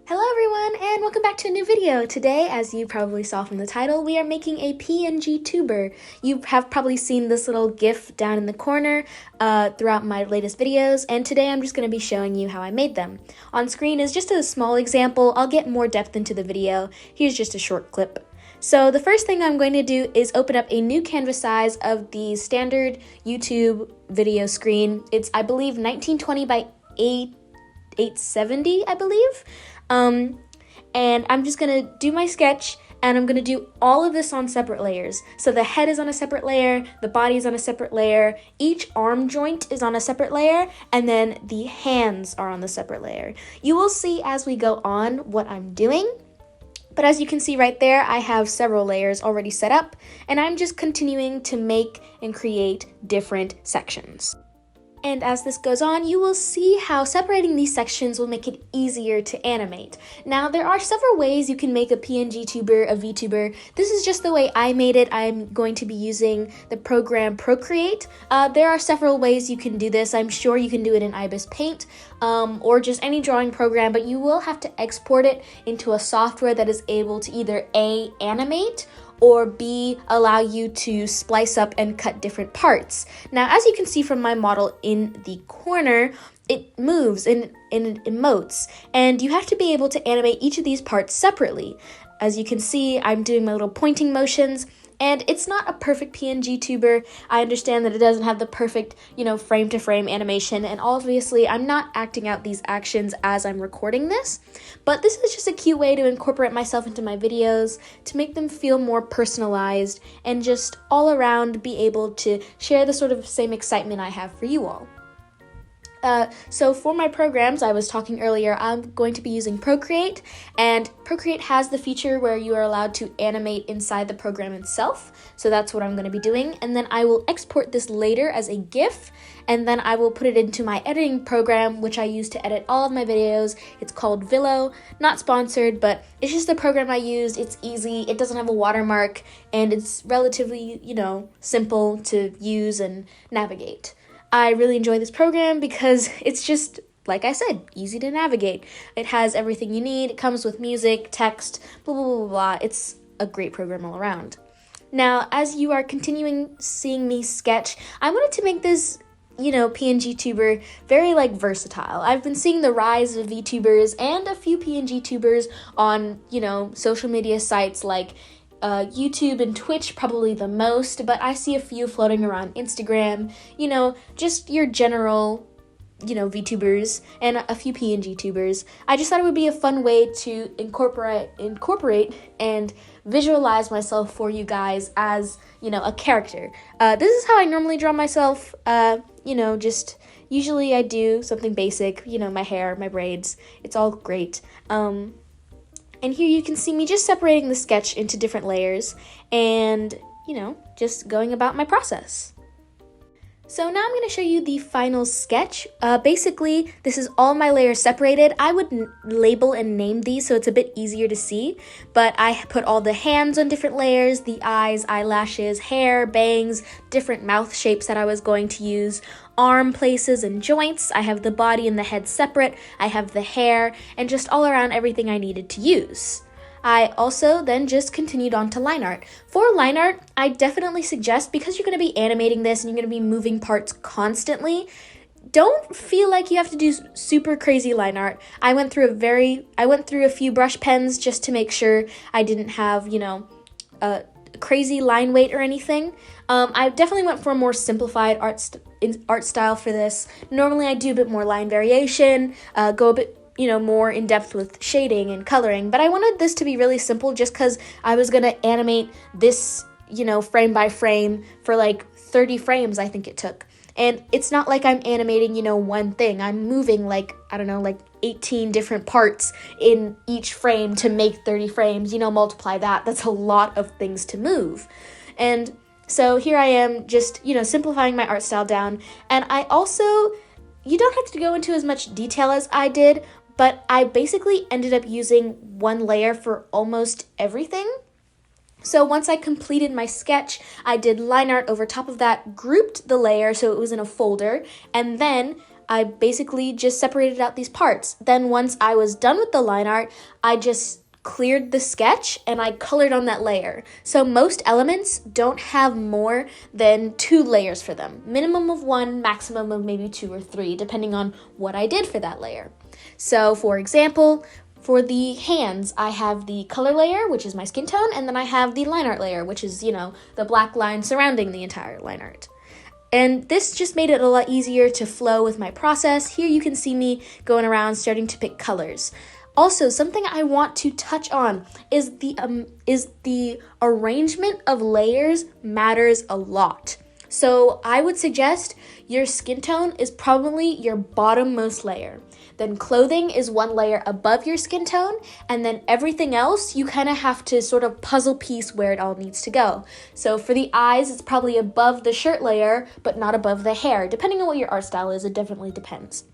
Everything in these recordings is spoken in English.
Hello everyone, and welcome back to a new video. Today, as you probably saw from the title, we are making a PNG tuber. You have probably seen this little GIF down in the corner throughout my latest videos, and today I'm just going to be showing you how I made them. On screen is just a small example. I'll get more depth into the video. Here's just a short clip. So the first thing I'm going to do is open up a new canvas size of the standard YouTube video screen. It's, I believe, 1920 by 870, I believe. And I'm just gonna do my sketch, and I'm gonna do all of this on separate layers. So the head is on a separate layer, the body is on a separate layer, each arm joint is on a separate layer, and then the hands are on the separate layer. You will see as we go on what I'm doing, but as you can see right there, I have several layers already set up, and I'm just continuing to make and create different sections. And as this goes on, you will see how separating these sections will make it easier to animate. Now, there are several ways you can make a PNG tuber, a Vtuber. This is just the way I made it. I'm going to be using the program Procreate. There are several ways you can do this. I'm sure you can do it in IBIS Paint or just any drawing program, but you will have to export it into a software that is able to either A, animate, or B, allow you to splice up and cut different parts. Now, as you can see from my model in the corner, it moves and it emotes, and you have to be able to animate each of these parts separately. As you can see, I'm doing my little pointing motions, and it's not a perfect PNG tuber. I understand that it doesn't have the perfect, frame-to-frame animation, and obviously I'm not acting out these actions as I'm recording this, but this is just a cute way to incorporate myself into my videos, to make them feel more personalized, and just all around be able to share the sort of same excitement I have for you all. So for my programs, I was talking earlier, I'm going to be using Procreate, and Procreate has the feature where you are allowed to animate inside the program itself, so that's what I'm going to be doing, and then I will export this later as a GIF, and then I will put it into my editing program, which I use to edit all of my videos. It's called Vilo, not sponsored, but it's just a program I used. It's easy, it doesn't have a watermark, and it's relatively, simple to use and navigate. I really enjoy this program because it's just, like I said, easy to navigate. It has everything you need. It comes with music, text, blah, blah, blah, blah. It's a great program all around. Now, as you are continuing seeing me sketch, I wanted to make this, PNG tuber very, versatile. I've been seeing the rise of VTubers and a few PNG tubers on, social media sites like YouTube and Twitch probably the most, but I see a few floating around Instagram, just your general, VTubers and a few PNG tubers. I just thought it would be a fun way to incorporate and visualize myself for you guys as, a character. This is how I normally draw myself, just usually I do something basic, my hair, my braids, it's all great. And here you can see me just separating the sketch into different layers and, just going about my process. So now I'm going to show you the final sketch. Basically, this is all my layers separated. I would label and name these so it's a bit easier to see, but I put all the hands on different layers, the eyes, eyelashes, hair, bangs, different mouth shapes that I was going to use, arm places and joints. I have the body and the head separate. I have the hair, and just all around everything I needed to use. I also then just continued on to line art. For line art, I definitely suggest, because you're going to be animating this and you're going to be moving parts constantly, don't feel like you have to do super crazy line art. I went through a few brush pens just to make sure I didn't have, a crazy line weight or anything. I definitely went for a more simplified art style for this. Normally I do a bit more line variation, go a bit more in depth with shading and coloring, but I wanted this to be really simple just because I was going to animate this, frame by frame for 30 frames, I think it took. And it's not like I'm animating, one thing. I'm moving 18 different parts in each frame to make 30 frames, multiply that. That's a lot of things to move. And so here I am just, simplifying my art style down. And I also, you don't have to go into as much detail as I did, but I basically ended up using one layer for almost everything. So once I completed my sketch, I did line art over top of that, grouped the layer so it was in a folder, and then I basically just separated out these parts. Then once I was done with the line art, I just cleared the sketch and I colored on that layer. So most elements don't have more than 2 layers for them. Minimum of 1, maximum of maybe 2 or 3, depending on what I did for that layer. So for example, for the hands, I have the color layer, which is my skin tone, and then I have the line art layer, which is, the black line surrounding the entire line art. And this just made it a lot easier to flow with my process. Here you can see me going around starting to pick colors. Also, something I want to touch on is the arrangement of layers matters a lot. So I would suggest your skin tone is probably your bottommost layer. Then clothing is 1 layer above your skin tone, and then everything else, you kind of have to sort of puzzle piece where it all needs to go. So for the eyes, it's probably above the shirt layer, but not above the hair. Depending on what your art style is, it definitely depends.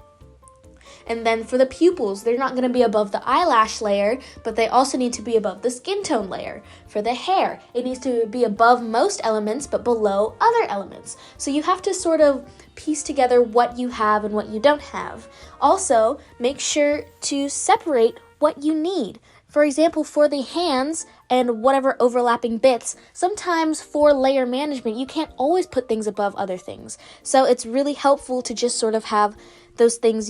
And then for the pupils, they're not going to be above the eyelash layer, but they also need to be above the skin tone layer. For the hair, it needs to be above most elements, but below other elements. So you have to sort of piece together what you have and what you don't have. Also, make sure to separate what you need. For example, for the hands and whatever overlapping bits, sometimes for layer management, you can't always put things above other things. So it's really helpful to just sort of have those things,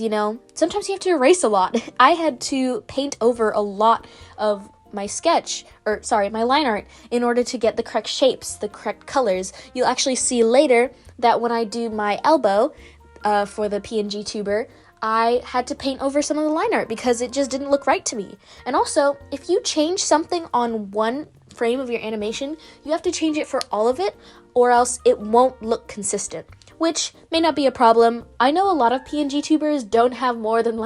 sometimes you have to erase a lot. I had to paint over a lot of my my line art in order to get the correct shapes, the correct colors. You'll actually see later that when I do my elbow for the PNG tuber, I had to paint over some of the line art because it just didn't look right to me. And also, if you change something on one frame of your animation, you have to change it for all of it, or else it won't look consistent, which may not be a problem. I know a lot of PNG tubers don't have more than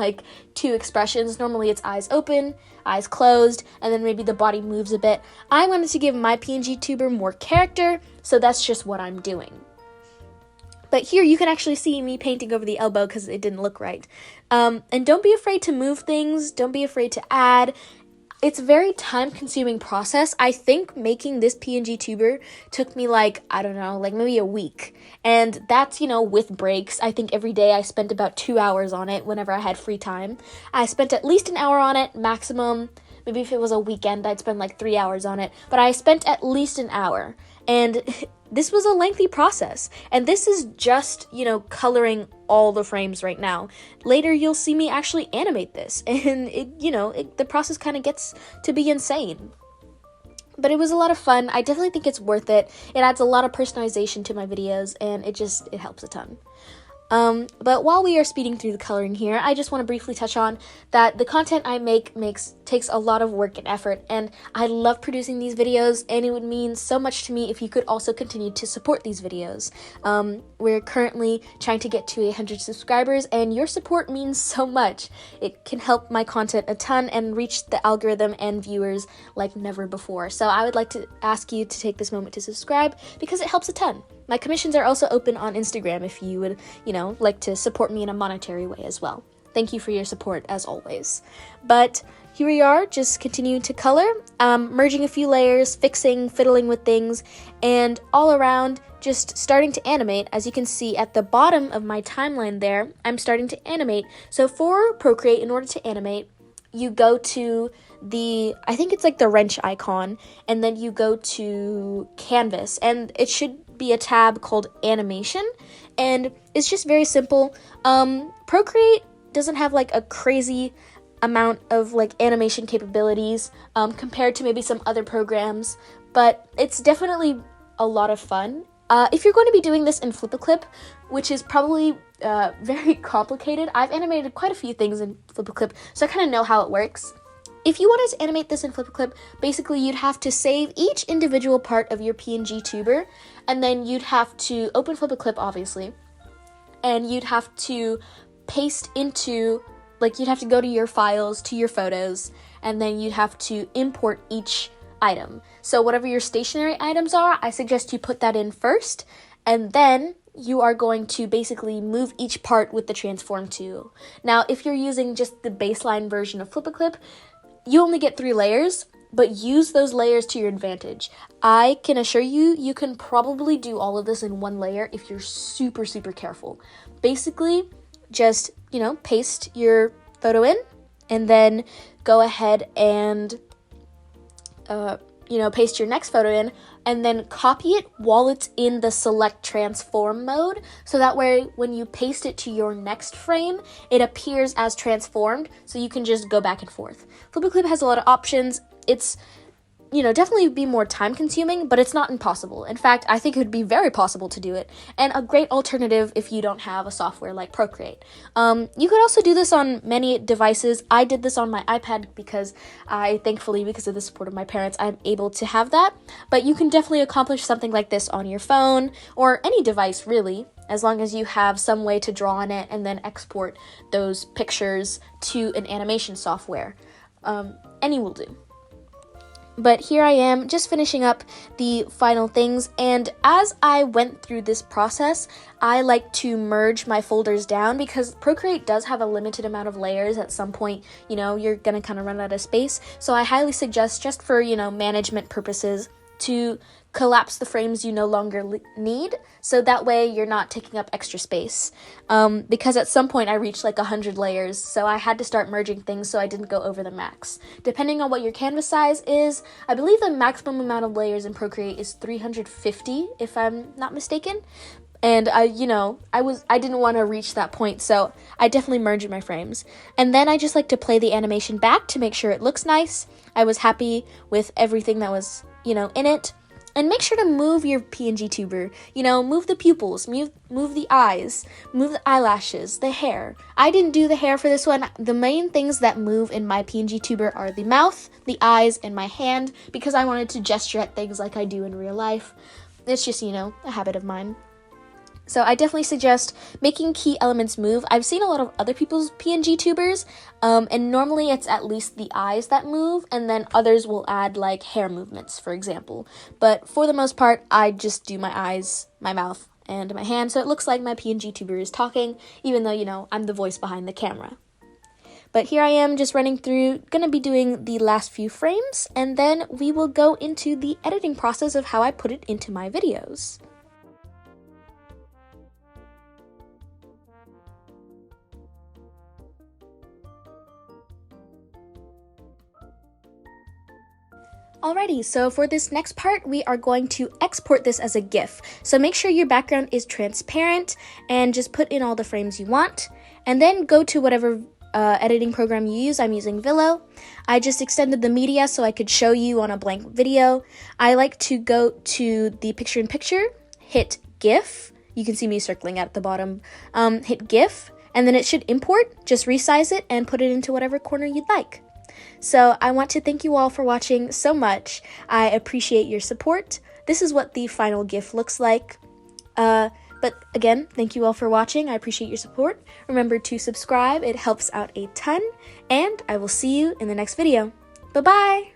2 expressions. Normally it's eyes open, eyes closed, and then maybe the body moves a bit. I wanted to give my PNG tuber more character, so that's just what I'm doing. But here you can actually see me painting over the elbow because it didn't look right. And don't be afraid to move things. Don't be afraid to add. It's a very time-consuming process. I think making this PNG tuber took me maybe a week. And that's, with breaks. I think every day I spent about 2 hours on it whenever I had free time. I spent at least an hour on it, maximum. Maybe if it was a weekend, I'd spend 3 hours on it. But I spent at least an hour. And this was a lengthy process. And this is just, coloring all the frames right now. Later, you'll see me actually animate this. And, the process kind of gets to be insane. But it was a lot of fun. I definitely think it's worth it. It adds a lot of personalization to my videos, and it helps a ton. But while we are speeding through the coloring here, I just want to briefly touch on that the content I make takes a lot of work and effort, and I love producing these videos, and it would mean so much to me if you could also continue to support these videos. We're currently trying to get to 100 subscribers, and your support means so much. It can help my content a ton and reach the algorithm and viewers like never before. So I would like to ask you to take this moment to subscribe because it helps a ton. My commissions are also open on Instagram if you would, like to support me in a monetary way as well. Thank you for your support as always. But here we are, just continuing to color, merging a few layers, fixing, fiddling with things, and all around just starting to animate. As you can see at the bottom of my timeline there, I'm starting to animate. So for Procreate, in order to animate, you go to I think it's the wrench icon, and then you go to Canvas, and it should be a tab called Animation, and it's just very simple. Procreate doesn't have a crazy amount of animation capabilities compared to maybe some other programs, but it's definitely a lot of fun. If you're going to be doing this in Flip-A-Clip, which is probably very complicated, I've animated quite a few things in Flip-A-Clip, so I kind of know how it works. If you wanted to animate this in Flip-A-Clip, basically you'd have to save each individual part of your PNG tuber, and then you'd have to open Flip-A-Clip, obviously, and you'd have to paste into, you'd have to go to your files, to your photos, and then you'd have to import each item. So whatever your stationary items are, I suggest you put that in first, and then you are going to basically move each part with the transform tool. Now, if you're using just the baseline version of Flip-A-Clip, you only get 3 layers, but use those layers to your advantage. I can assure you, you can probably do all of this in 1 layer if you're super, super careful. Basically, just, paste your photo in, and then go ahead and, paste your next photo in, and then copy it while it's in the select transform mode, so that way when you paste it to your next frame, it appears as transformed, so you can just go back and forth. Flip a Clip has a lot of options. It's definitely be more time consuming, but it's not impossible. In fact, I think it would be very possible to do it, and a great alternative if you don't have a software like Procreate. You could also do this on many devices. I did this on my iPad because because of the support of my parents, I'm able to have that, but you can definitely accomplish something like this on your phone or any device really, as long as you have some way to draw on it and then export those pictures to an animation software. Any will do. But here I am, just finishing up the final things, and as I went through this process, I like to merge my folders down because Procreate does have a limited amount of layers. At some point, you're gonna kind of run out of space, so I highly suggest, just for, management purposes, to collapse the frames you no longer need, so that way you're not taking up extra space. Because at some point I reached like 100 layers, so I had to start merging things so I didn't go over the max. Depending on what your canvas size is, I believe the maximum amount of layers in Procreate is 350, if I'm not mistaken. And I didn't want to reach that point, so I definitely merged my frames. And then I just like to play the animation back to make sure it looks nice. I was happy with everything that was, in it. And make sure to move your PNG tuber. Move the pupils, move the eyes, move the eyelashes, the hair. I didn't do the hair for this one. The main things that move in my PNG tuber are the mouth, the eyes, and my hand, because I wanted to gesture at things like I do in real life. It's just, a habit of mine. So I definitely suggest making key elements move. I've seen a lot of other people's PNG tubers, and normally it's at least the eyes that move, and then others will add like hair movements, for example. But for the most part, I just do my eyes, my mouth, and my hand, so it looks like my PNG tuber is talking, even though, I'm the voice behind the camera. But here I am just running through, gonna be doing the last few frames, and then we will go into the editing process of how I put it into my videos. Alrighty, so for this next part, we are going to export this as a GIF. So make sure your background is transparent and just put in all the frames you want. And then go to whatever editing program you use. I'm using Vilo. I just extended the media so I could show you on a blank video. I like to go to the picture-in-picture, hit GIF. You can see me circling at the bottom. Hit GIF, and then it should import. Just resize it and put it into whatever corner you'd like. So I want to thank you all for watching so much. I appreciate your support. This is what the final GIF looks like. But again, thank you all for watching. I appreciate your support. Remember to subscribe. It helps out a ton. And I will see you in the next video. Bye-bye!